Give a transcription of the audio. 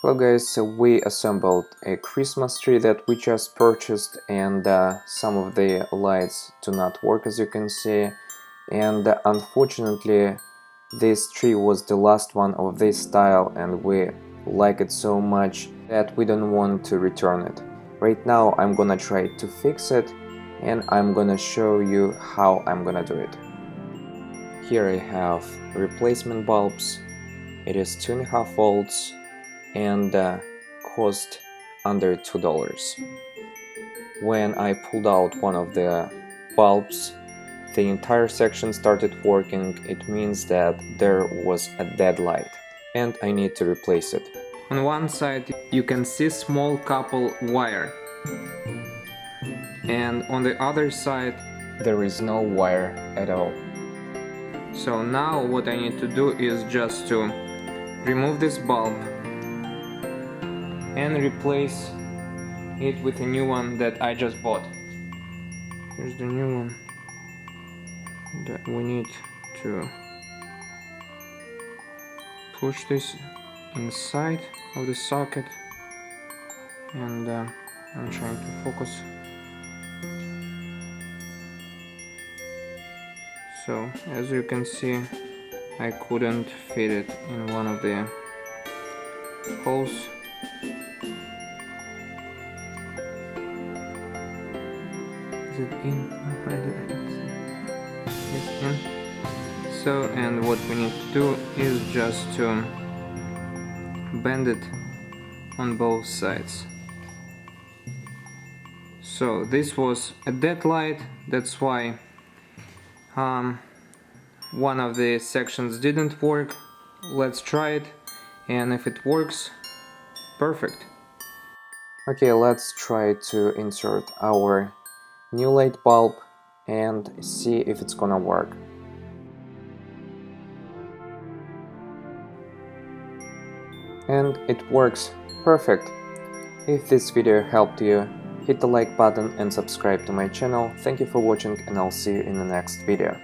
Hello guys, so we assembled a Christmas tree that we just purchased, and some of the lights do not work, as you can see, and unfortunately this tree was the last one of this style and we like it so much that we don't want to return it. Right now I'm gonna try to fix it and I'm gonna show you how I'm gonna do it. Here I have replacement bulbs. It is 2.5 volts and cost under $2. When I pulled out one of the bulbs, the entire section started working. It means that there was a dead light and I need to replace it. On one side you can see small couple wire, and on the other side there is no wire at all. So now what I need to do is just to remove this bulb and replace it with a new one that I just bought. Here's the new one that we need to push this inside of the socket, and I'm trying to focus. So as you can see, I couldn't fit it in one of the holes. Is it in? It's in. So, and what we need to do is just to bend it on both sides. So this was a dead light, that's why one of the sections didn't work. Let's try it, and if it works, perfect. Okay, let's try to insert our new light bulb and see if it's gonna work. And it works perfect. If this video helped you, hit the like button and subscribe to my channel. Thank you for watching, and I'll see you in the next video.